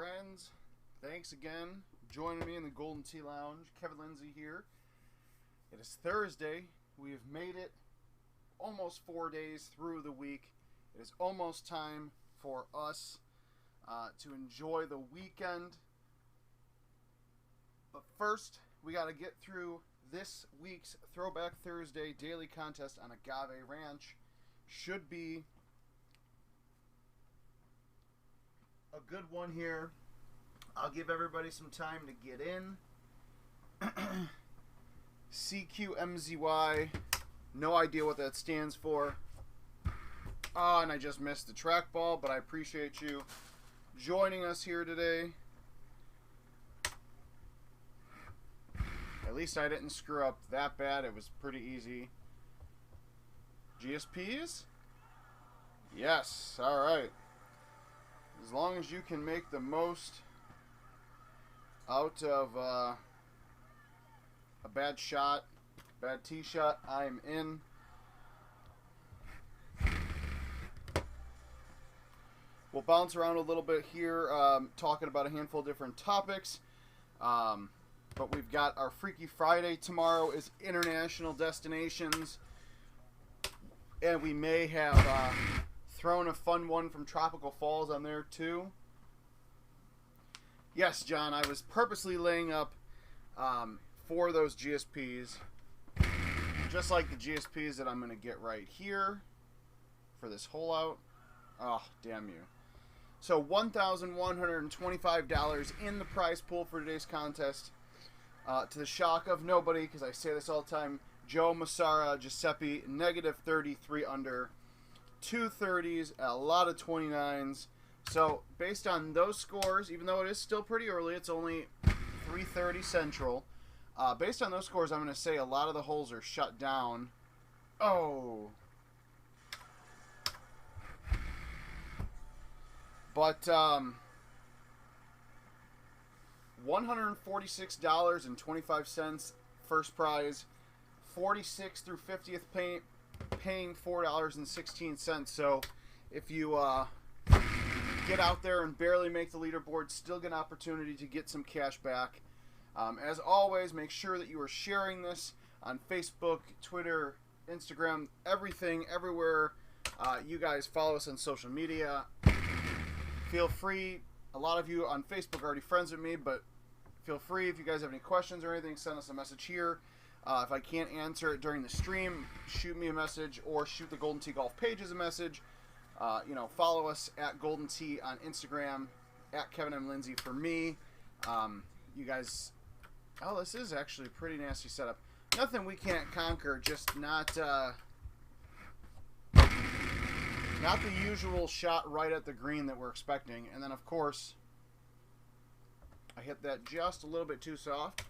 friends. Thanks again for joining me in the Golden Tea Lounge. Kevin Lindsay here. It is Thursday. We have made it almost 4 days through the week. It is almost time for us to enjoy the weekend. But first, we got to get through this week's Throwback Thursday daily contest on Agave Ranch. Should be a good one here. I'll give everybody some time to get in. CQMZY. No idea what that stands for. Oh, and I just missed the trackball, but I appreciate you joining us here today. At least I didn't screw up that bad. It was pretty easy. GSPs? Yes. All right. As long as you can make the most out of a bad shot, bad tee shot, I am in. We'll bounce around a little bit here, talking about a handful of different topics. But we've got our Freaky Friday tomorrow is international destinations. And we may have thrown a fun one from Tropical Falls on there too. Yes, John, I was purposely laying up for those GSPs. Just like the GSPs that I'm going to get right here for this hole out. Oh, damn you. So $1,125 in the prize pool for today's contest. To the shock of nobody, because I say this all the time, Joe Massara, Giuseppe, negative 33 under, 230s, a lot of 29s. So based on those scores, even though it is still pretty early, it's only 3:30 Central. Based on those scores, I'm going to say a lot of the holes are shut down. Oh. But $146.25 first prize, 46th through 50th paying $4.16. So if you get out there and barely make the leaderboard, still get an opportunity to get some cash back. As always, make sure that you are sharing this on Facebook, Twitter, Instagram, everything, everywhere. You guys follow us on social media. Feel free. A lot of you on Facebook are already friends with me, but feel free if you guys have any questions or anything, send us a message here. If I can't answer it during the stream, shoot me a message or shoot the Golden Tee Golf pages a message. Follow us at Golden Tee on Instagram, at Kevin M. Lindsay for me. You guys, oh, this is actually a pretty nasty setup. Nothing we can't conquer, just not the usual shot right at the green that we're expecting. And then, of course, I hit that just a little bit too soft.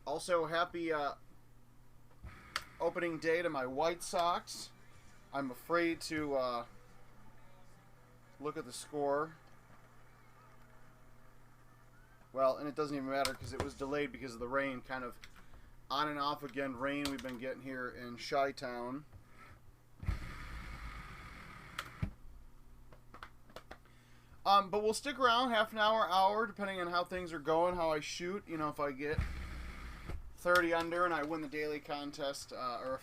Also, happy opening day to my White Sox. I'm afraid to look at the score. Well, and it doesn't even matter because it was delayed because of the rain. Kind of on and off again rain we've been getting here in Chi-Town. But we'll stick around half an hour, depending on how things are going, how I shoot. You know, if I get 30 under and I win the daily contest, or,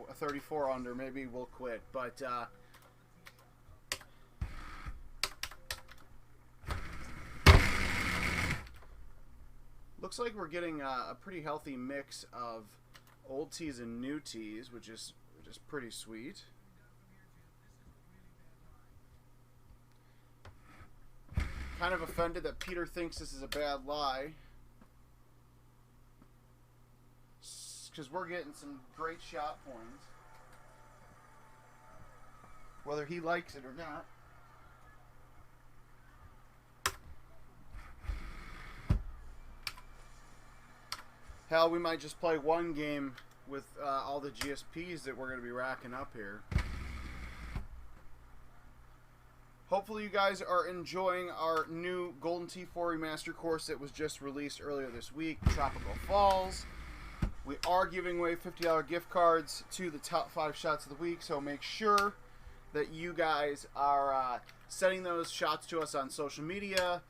a 34 under, maybe we'll quit. But, looks like we're getting a pretty healthy mix of old tees and new tees, which is pretty sweet. Kind of offended that Peter thinks this is a bad lie, because we're getting some great shot points, whether he likes it or not. Hell, we might just play one game with all the GSPs that we're going to be racking up here. Hopefully you guys are enjoying our new Golden Tee 4 Remaster course that was just released earlier this week, Tropical Falls. We are giving away $50 gift cards to the top 5 shots of the week, so make sure that you guys are sending those shots to us on social media.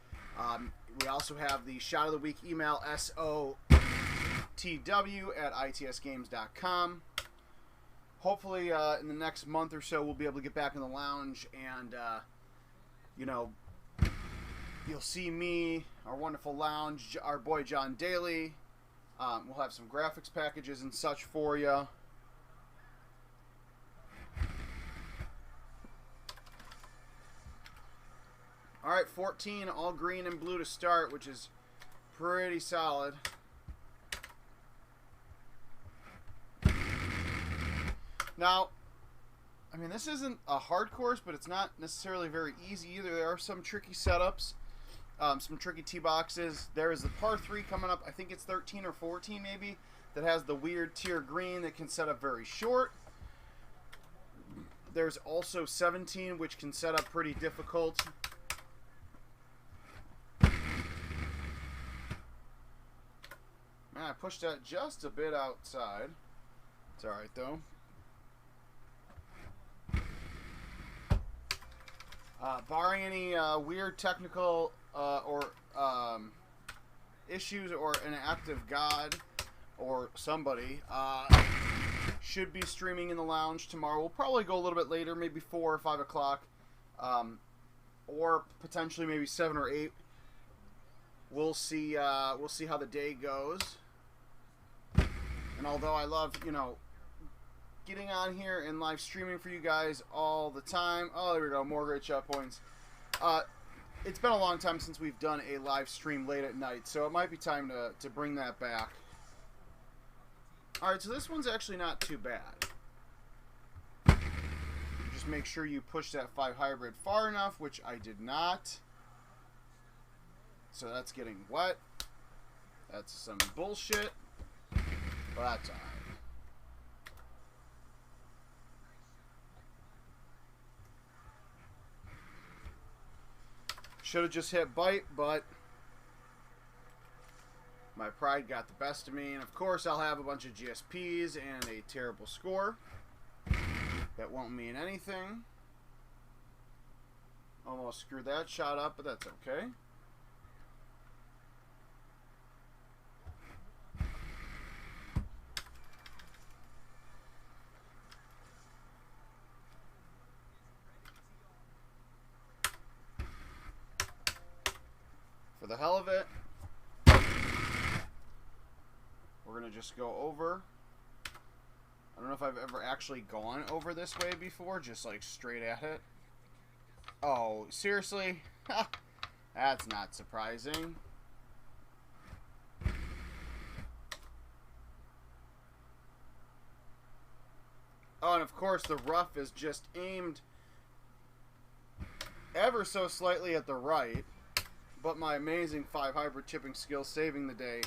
We also have the Shot of the Week email, SOTW@itsgames.com. Hopefully, in the next month or so, we'll be able to get back in the lounge and, you know, you'll see me, our wonderful lounge, our boy John Daly. We'll have some graphics packages and such for you. All right, 14, all green and blue to start, which is pretty solid. Now, I mean, this isn't a hard course, but it's not necessarily very easy either. There are some tricky setups, some tricky tee boxes. There is the par 3 coming up. I think it's 13 or 14 maybe, that has the weird tier green that can set up very short. There's also 17, which can set up pretty difficult. Man, I pushed that just a bit outside. It's all right, though. Barring any weird technical or issues or an active god or somebody, should be streaming in the lounge tomorrow. We'll probably go a little bit later, maybe 4 or 5 o'clock, or potentially maybe 7 or 8. We'll see. We'll see how the day goes. And although I love, you know, getting on here and live streaming for you guys all the time. Oh, there we go. More great shot points. It's been a long time since we've done a live stream late at night, so it might be time to bring that back. All right, so this one's actually not too bad. Just make sure you push that 5 hybrid far enough, which I did not. So that's getting wet. That's some bullshit. But that's all right. Should have just hit bite, but my pride got the best of me. And of course, I'll have a bunch of GSPs and a terrible score. That won't mean anything. Almost screwed that shot up, but that's okay. For the hell of it, we're going to just go over. I don't know if I've ever actually gone over this way before, just like straight at it. Oh, seriously? That's not surprising. Oh, and of course the rough is just aimed ever so slightly at the right. But my amazing 5 hybrid chipping skill saving the day.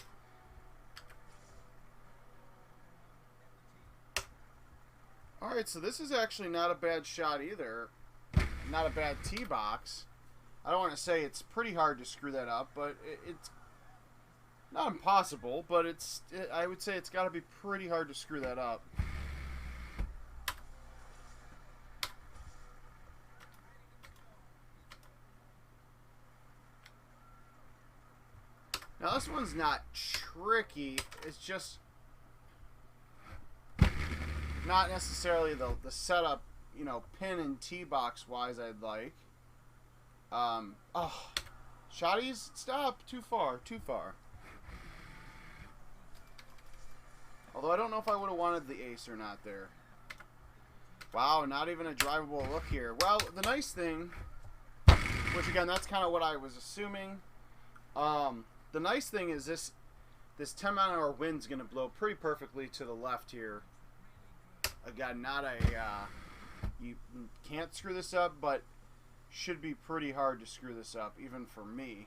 Alright, so this is actually not a bad shot either. Not a bad tee box. I don't want to say it's pretty hard to screw that up, but it's not impossible, but I would say it's got to be pretty hard to screw that up. Now this one's not tricky, it's just not necessarily the setup, you know, pin and tee box wise I'd like. Oh, shotties, stop, too far. Although I don't know if I would have wanted the ace or not there. Wow, not even a drivable look here. Well, the nice thing, which again, that's kind of what I was assuming. The nice thing is this 10-mile-an-hour wind's going to blow pretty perfectly to the left here. Again, not a you can't screw this up, but should be pretty hard to screw this up, even for me.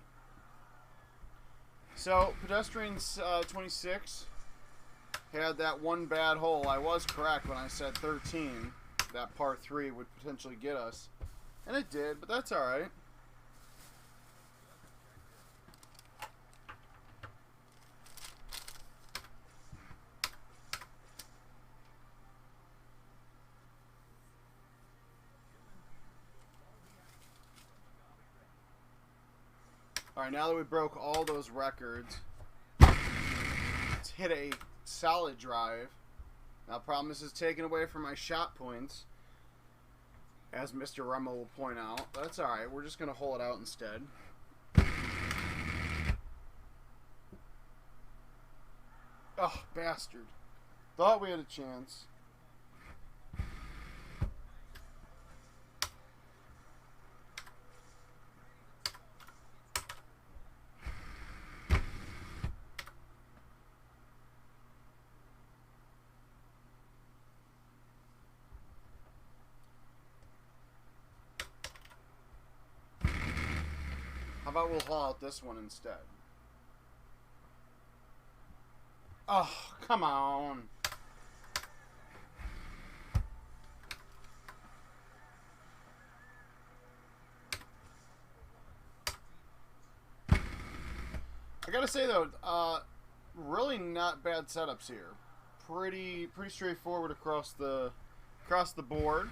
So, Pedestrians 26 had that one bad hole. I was correct when I said 13. That par 3 would potentially get us. And it did, but that's alright. Alright, now that we broke all those records, let's hit a solid drive. Now, problem is taken away from my shot points, as Mr. Remo will point out. That's alright, we're just going to hole it out instead. Oh, bastard. Thought we had a chance. How about we'll haul out this one instead? Oh, come on. I gotta say though, really not bad setups here. Pretty straightforward across the board.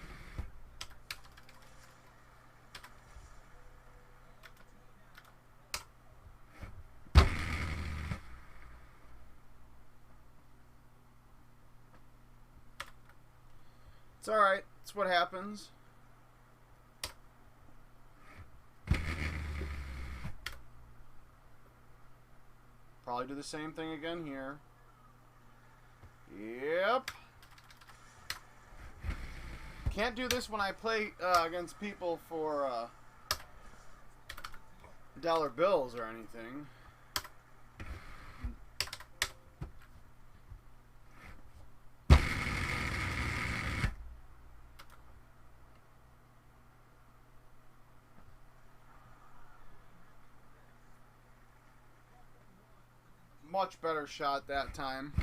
It's alright. It's what happens. Probably do the same thing again here. Yep. Can't do this when I play against people for dollar bills or anything. Much better shot that time.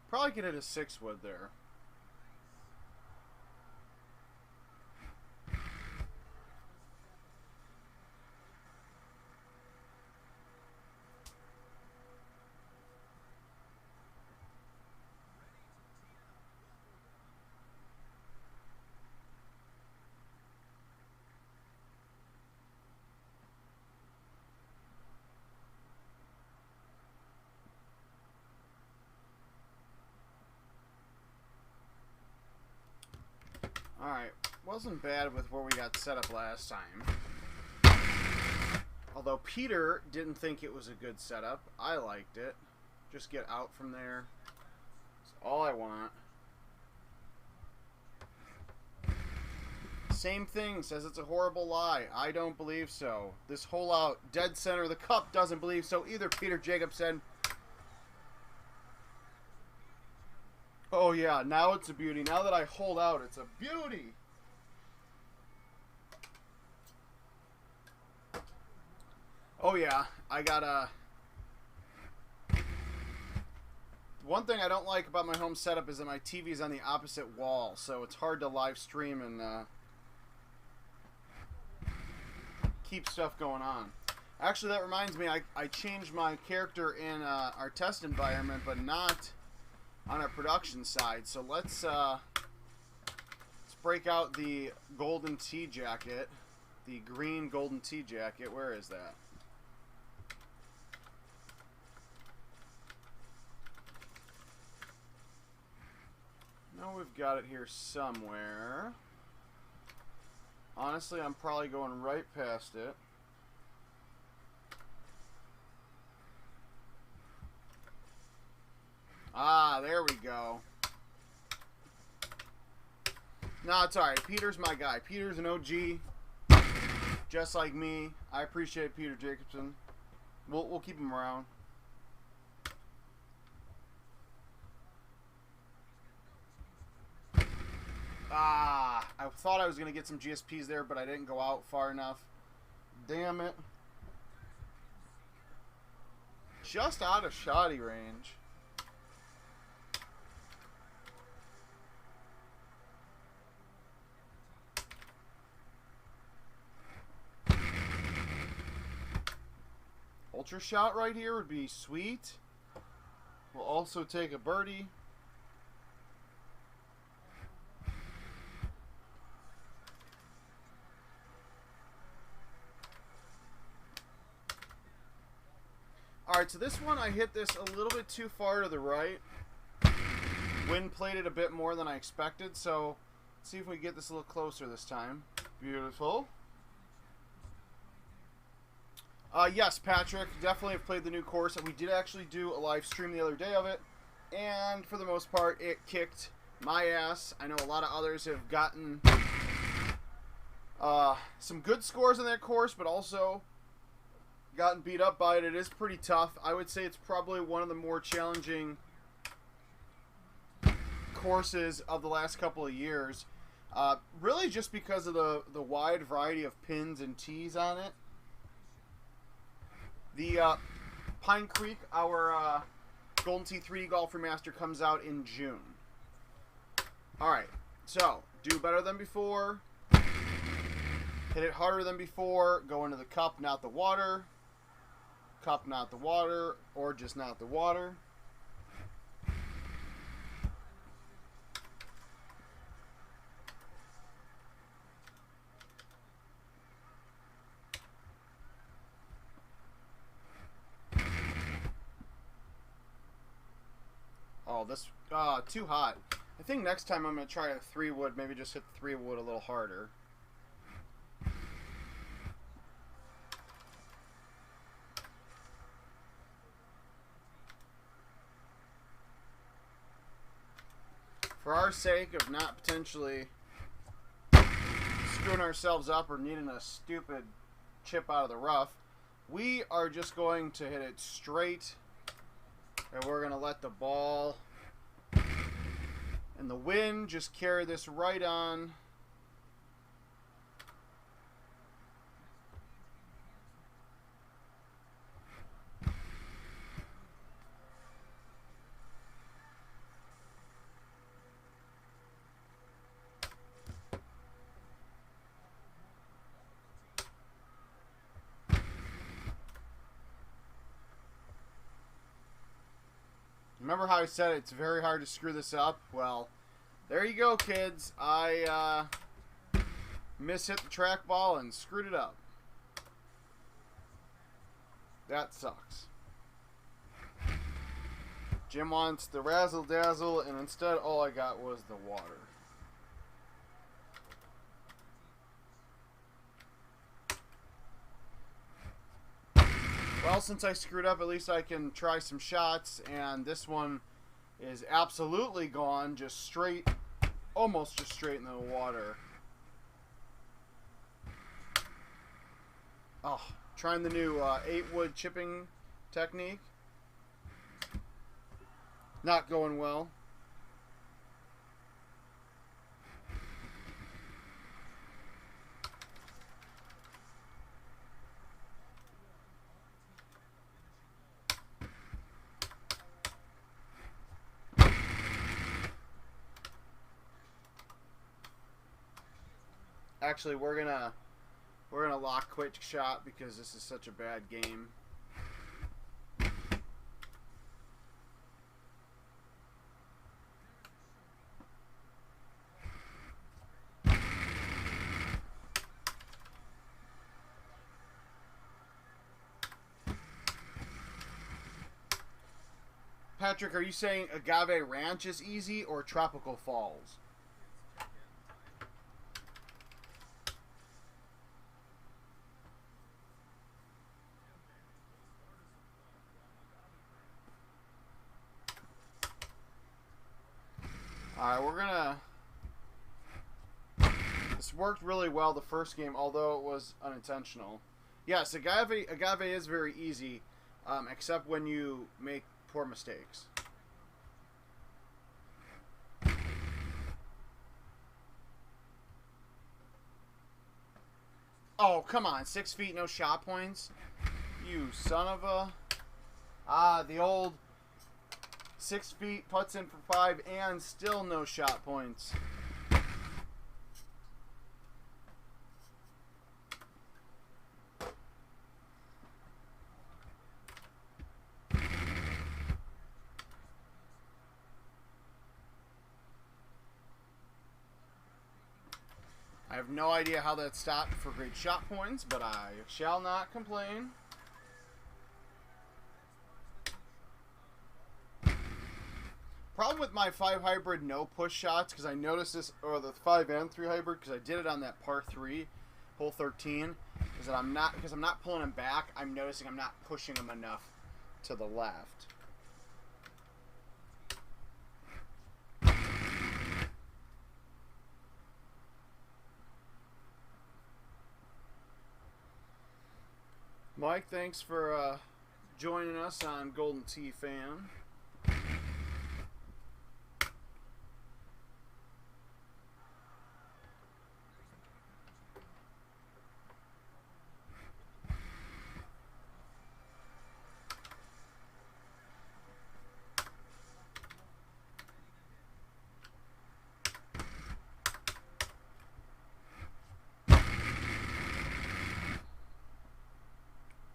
Probably could hit a 6-wood there. Alright, wasn't bad with where we got set up last time. Although Peter didn't think it was a good setup. I liked it. Just get out from there. That's all I want. Same thing, says it's a horrible lie. I don't believe so. This hole out dead center of the cup doesn't believe so either, Peter Jacobson. Oh yeah, now it's a beauty. Now that I hold out, it's a beauty. Oh yeah, I got one thing I don't like about my home setup is that my TV is on the opposite wall, so it's hard to live stream and keep stuff going on. Actually, that reminds me, I changed my character in our test environment, but not on our production side. So let's break out the golden tea jacket, the green golden tea jacket. Where is that? No, we've got it here somewhere. Honestly, I'm probably going right past it. Ah, there we go. No, it's alright. Peter's my guy. Peter's an OG, just like me. I appreciate Peter Jacobson. We'll keep him around. Ah, I thought I was going to get some GSPs there, but I didn't go out far enough. Damn it. Just out of shotty range. ultra shot right here would be sweet. We'll also take a birdie. Alright, so this one I hit this a little bit too far to the right. Wind played it a bit more than I expected, so let's see if we get this a little closer this time. Beautiful. Yes, Patrick, definitely have played the new course. We did actually do a live stream the other day of it, and for the most part, it kicked my ass. I know a lot of others have gotten some good scores in that course, but also gotten beat up by it. It is pretty tough. I would say it's probably one of the more challenging courses of the last couple of years. Really just because of the wide variety of pins and tees on it. The Pine Creek, our Golden Tee 3D Golfer Master, comes out in June. Alright, so do better than before. Hit it harder than before. Go into the cup, not the water. Cup, not the water. Or just not the water. Oh, this, too hot. I think next time I'm going to try a 3-wood, maybe just hit the 3-wood a little harder. For our sake of not potentially screwing ourselves up or needing a stupid chip out of the rough, we are just going to hit it straight. And we're going to let the ball and the wind just carry this right on. Remember how I said it's very hard to screw this up? Well, there you go, kids. I mishit the trackball and screwed it up. That sucks. Jim wants the razzle dazzle, and instead all I got was the water. Well, since I screwed up, at least I can try some shots, and this one is absolutely gone, just straight, almost just straight in the water. Oh, trying the new 8-wood chipping technique. Not going well. Actually, we're gonna lock quick shot because this is such a bad game. Patrick, are you saying Agave Ranch is easy or Tropical Falls? Alright, we're gonna... This worked really well the first game, although it was unintentional. Yes, Agave is very easy, except when you make poor mistakes. Oh, come on. 6 feet, no shot points? You son of a... Ah, the old 6 feet, putts in for 5, and still no shot points. have no idea how that stopped for great shot points, but I shall not complain. Problem with my 5 hybrid no push shots, because I noticed this, or the 5 and 3 hybrid, because I did it on that par 3, hole 13, is that I'm not pulling them back. I'm noticing I'm not pushing them enough to the left. Mike, thanks for joining us on Golden Tee Fan.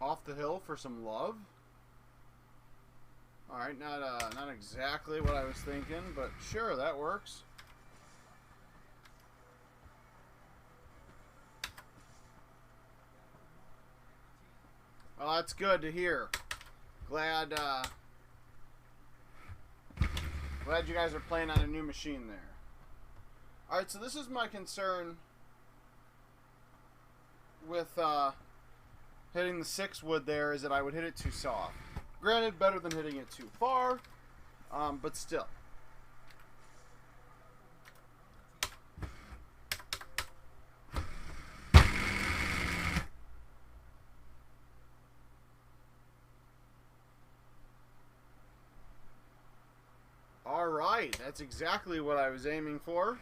Off the hill for some love. All right, not exactly what I was thinking, but sure, that works. Well, that's good to hear. Glad you guys are playing on a new machine there. All right, so this is my concern with hitting the 6 wood there, is that I would hit it too soft. Granted, better than hitting it too far, but still. All right, that's exactly what I was aiming for.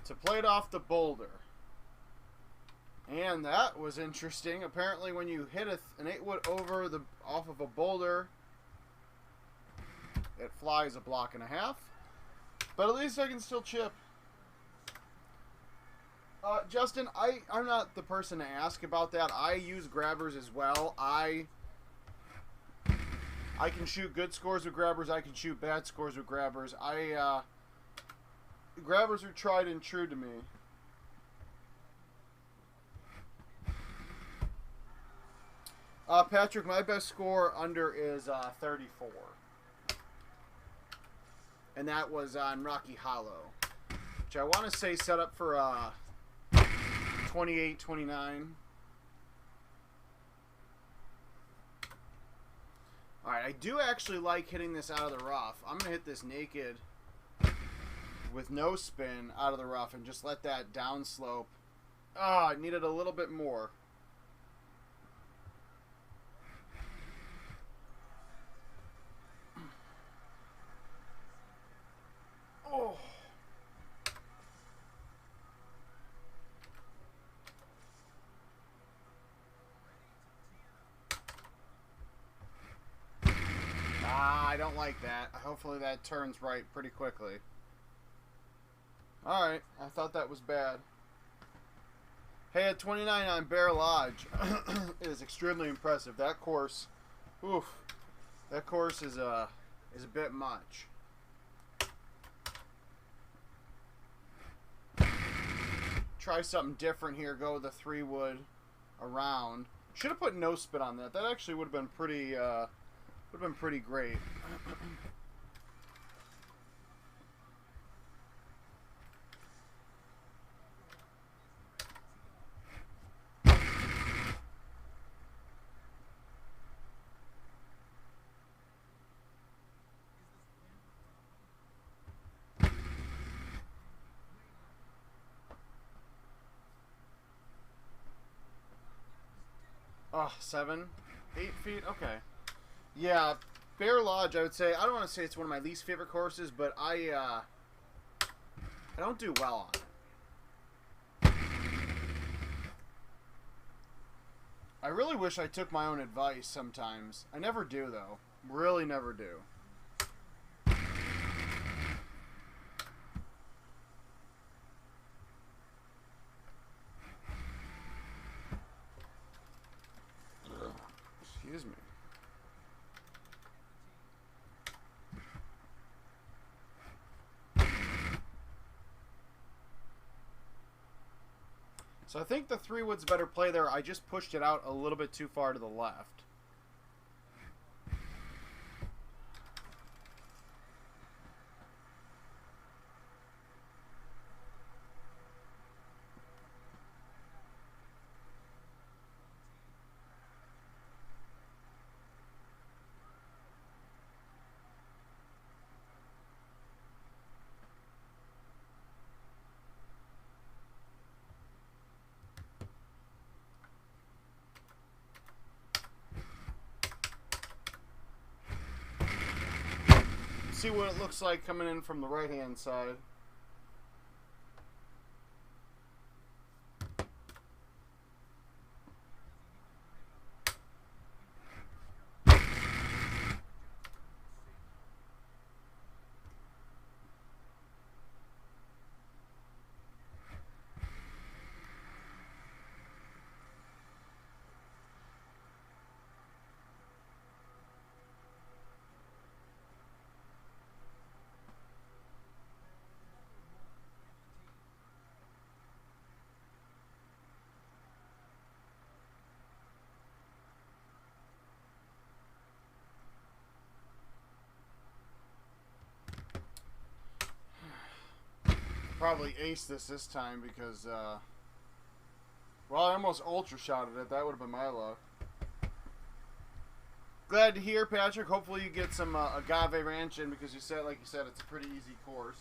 To play it off the boulder. And that was interesting. Apparently, when you hit an 8 wood over off of a boulder, it flies a block and a half. But at least I can still chip. Justin, I'm not the person to ask about that. I use grabbers as well. I can shoot good scores with grabbers. I can shoot bad scores with grabbers. Grabbers are tried and true to me. Patrick, my best score under is 34. And that was on Rocky Hollow, which I want to say set up for 28, 29. Alright, I do actually like hitting this out of the rough. I'm going to hit this naked with no spin out of the rough and just let that downslope. Oh, I needed a little bit more. Oh. I don't like that. Hopefully that turns right pretty quickly. Alright, I thought that was bad. Hey, at 29 on Bear Lodge is extremely impressive. That course, oof, that course is a bit much. Try something different here. Go with the 3 wood around. Should have put no spin on that. That actually would have been pretty great. Oh, 7, 8 feet? Okay. Yeah, Bear Lodge, I would say, I don't want to say it's one of my least favorite courses, but I don't do well on it. I really wish I took my own advice sometimes. I never do, though. Really never do. Excuse me. So I think the 3-wood's better play there. I just pushed it out a little bit too far to the left. See what it looks like coming in from the right-hand side. Probably ace this time because, well, I almost ultra shotted it. That would have been my luck. Glad to hear, Patrick. Hopefully you get some Agave Ranch in because like you said, it's a pretty easy course.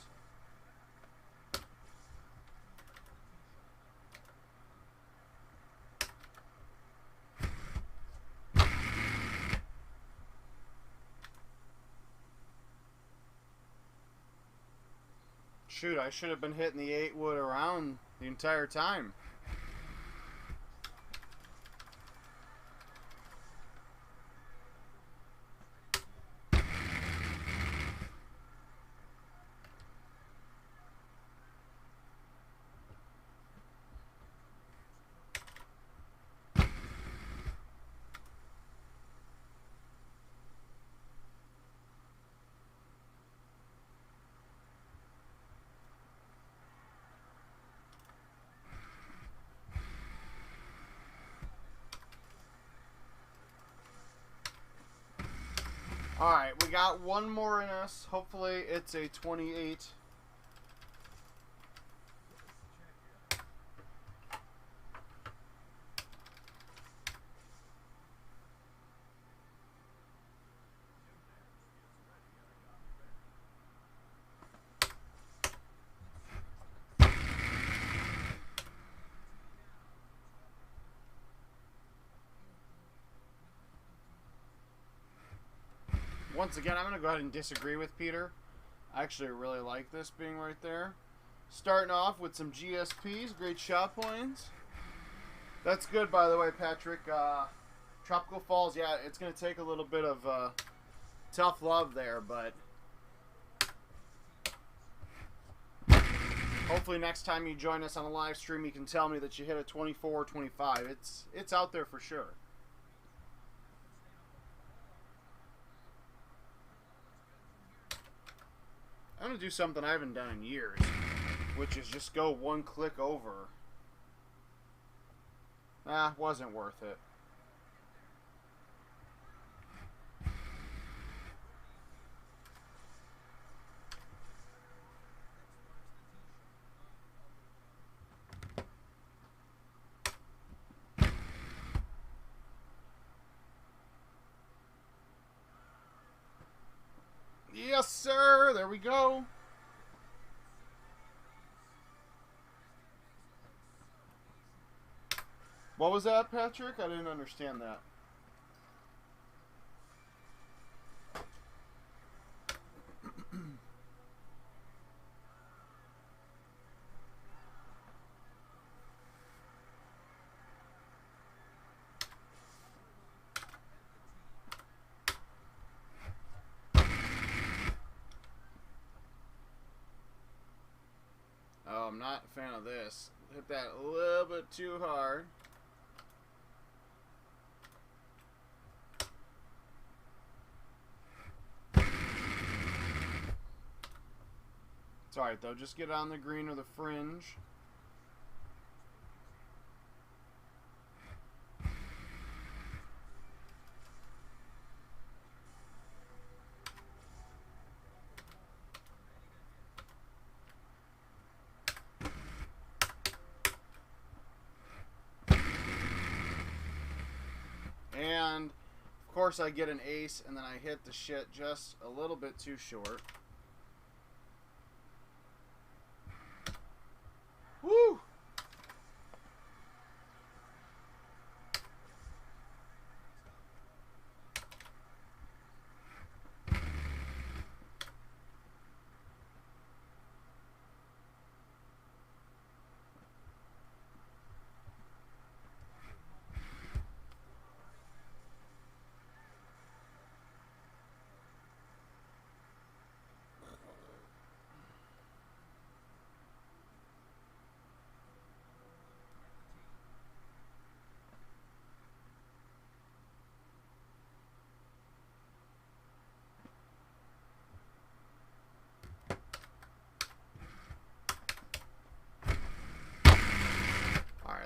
Shoot, I should have been hitting the 8-wood around the entire time. Alright, we got one more in us. Hopefully it's a 28. Once again, I'm going to go ahead and disagree with Peter. I actually really like this being right there. Starting off with some GSPs, great shot points. That's good, by the way, Patrick. Tropical Falls, yeah, it's going to take a little bit of tough love there, but hopefully next time you join us on a live stream, you can tell me that you hit a 24 or 25. It's out there for sure. I'm going to do something I haven't done in years, which is just go one click over. Nah, wasn't worth it. Yes, sir. There we go. What was that, Patrick? I didn't understand that. Oh, I'm not a fan of this. Hit that a little bit too hard. It's alright though, just get on the green or the fringe. course, I get an ace, and then I hit the shit just a little bit too short. Woo!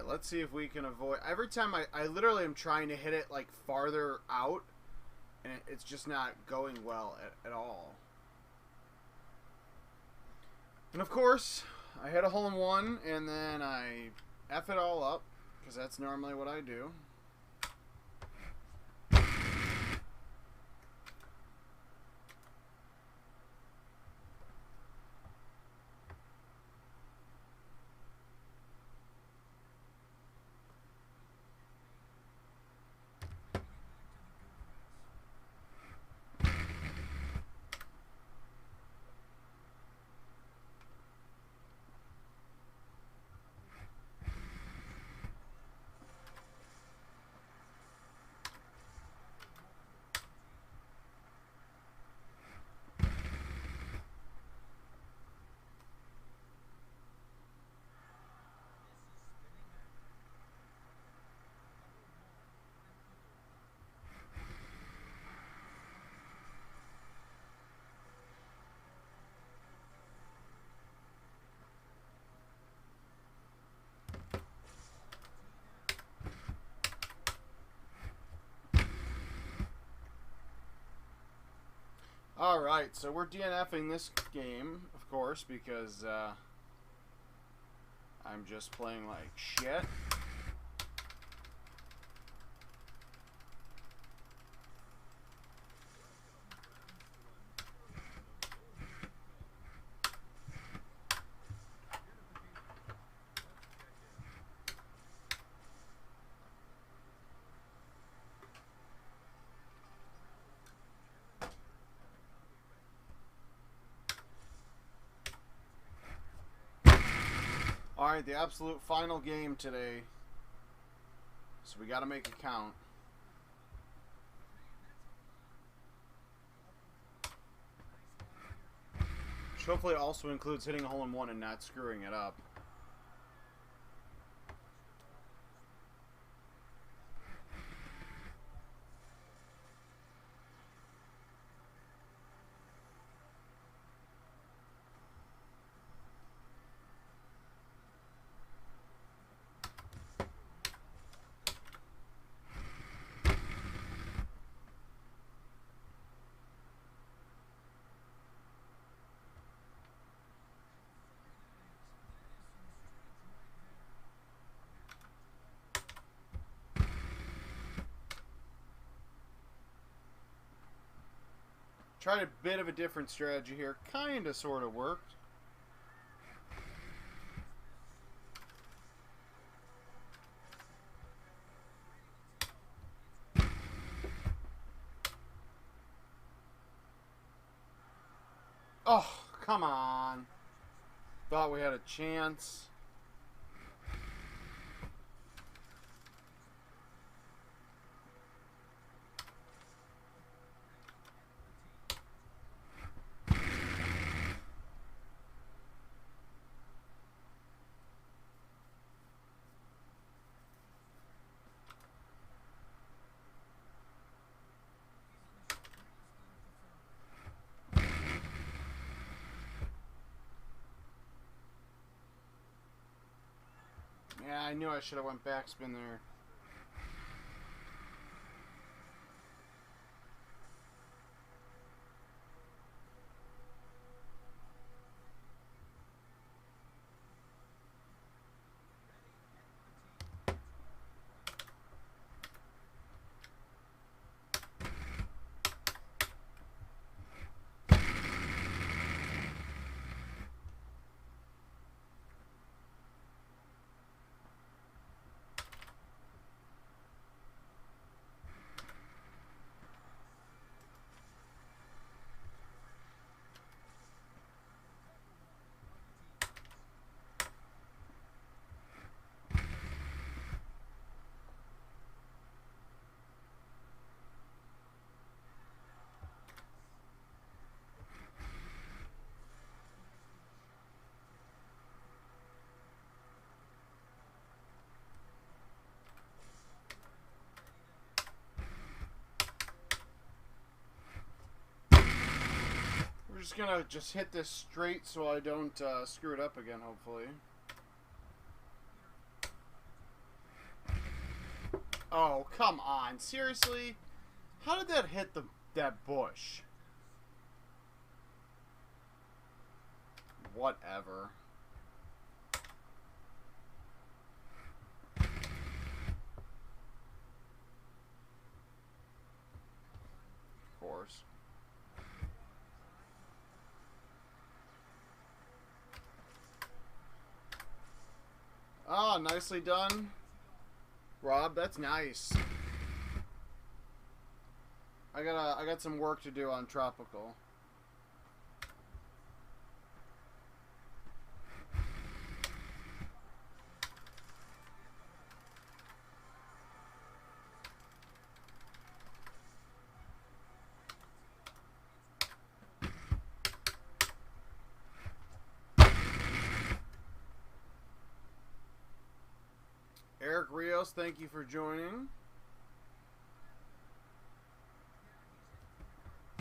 Let's see if we can avoid. Every time I literally am trying to hit it like farther out, and it's just not going well at all. And of course, I hit a hole-in-one, and then I F it all up, because that's normally what I do. Alright, so we're DNFing this game, of course, because I'm just playing like shit. Alright, the absolute final game today. So we got to make it count. Which hopefully also includes hitting a hole-in-one and not screwing it up. Tried a bit of a different strategy here. Kinda, sorta worked. Oh, come on. Thought we had a chance. Yeah, I knew I should have went backspin there. just gonna hit this straight so I don't screw it up again, hopefully. Oh, come on. Seriously? How did that hit that bush? Whatever. Of course. Ah, nicely done, Rob. That's nice. I got some work to do on tropical. Eric Rios, thank you for joining.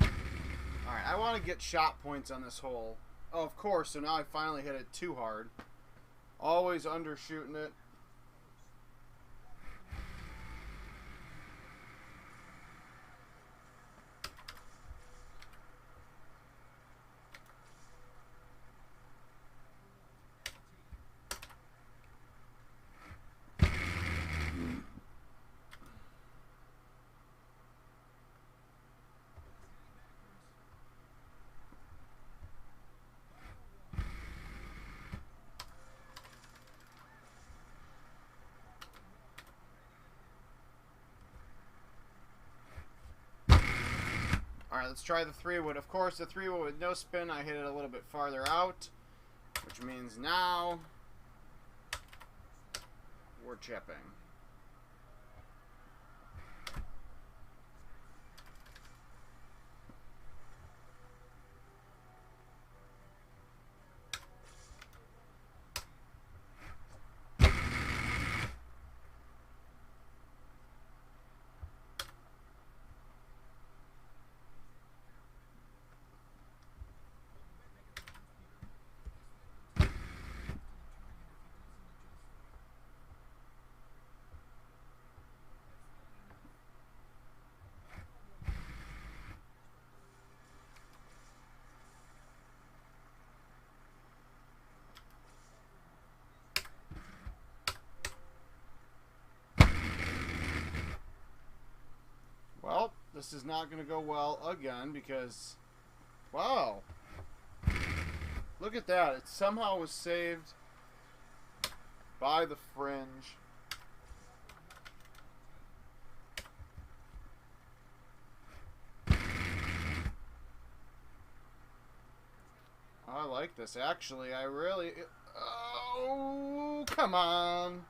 Alright, I want to get shot points on this hole. Oh, of course, so now I finally hit it too hard. Always undershooting it. Alright, let's try the 3-wood. Of course, the 3-wood with no spin, I hit it a little bit farther out, which means now we're chipping. Well, this is not going to go well again because, wow, look at that. It somehow was saved by the fringe. I like this, actually. I really... Oh, come on.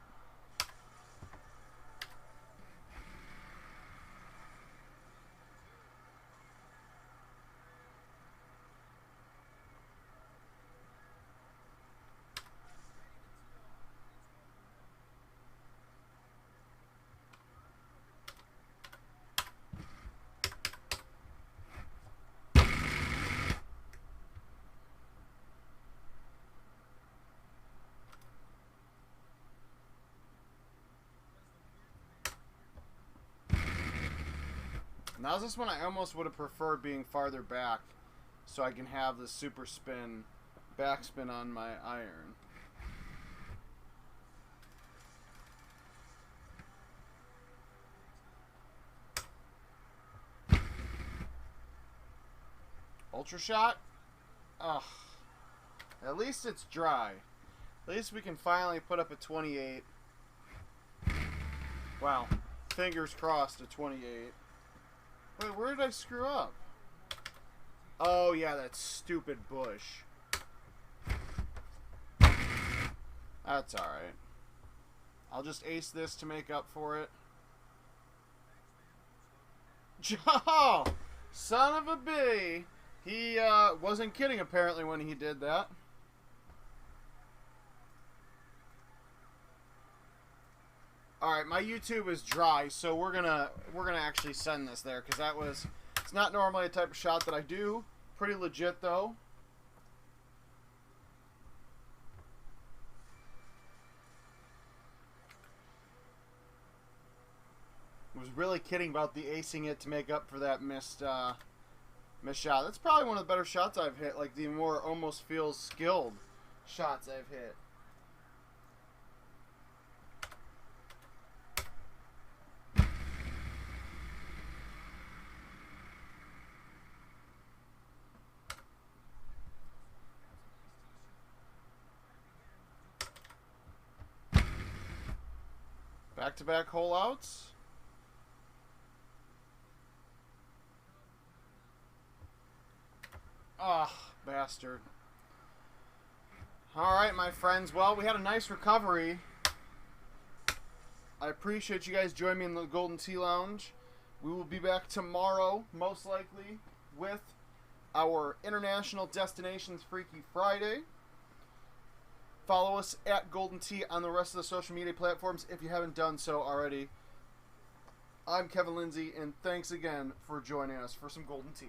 Now this one I almost would have preferred being farther back so I can have the super spin, backspin on my iron. Ultra shot? Ugh. At least it's dry. At least we can finally put up a 28. Wow. Fingers crossed a 28. Wait, where did I screw up? Oh, yeah, that stupid bush. That's alright. I'll just ace this to make up for it. Oh, son of a bee. He wasn't kidding, apparently, when he did that. Alright, my YouTube is dry, so we're gonna actually send this there, because that was... It's not normally a type of shot that I do, Pretty legit, though. Was really kidding about the acing it to make up for that missed shot. That's probably one of the better shots I've hit. Like the more almost feels skilled shots I've hit. Back-to-back hole outs. Ah, bastard. Alright, my friends. Well, we had a nice recovery. I appreciate you guys joining me in the Golden Tea Lounge. We will be back tomorrow, most likely, with our International Destinations Freaky Friday. Follow us at Golden Tea on the rest of the social media platforms if you haven't done so already. I'm Kevin Lindsay, and thanks again for joining us for some Golden Tea.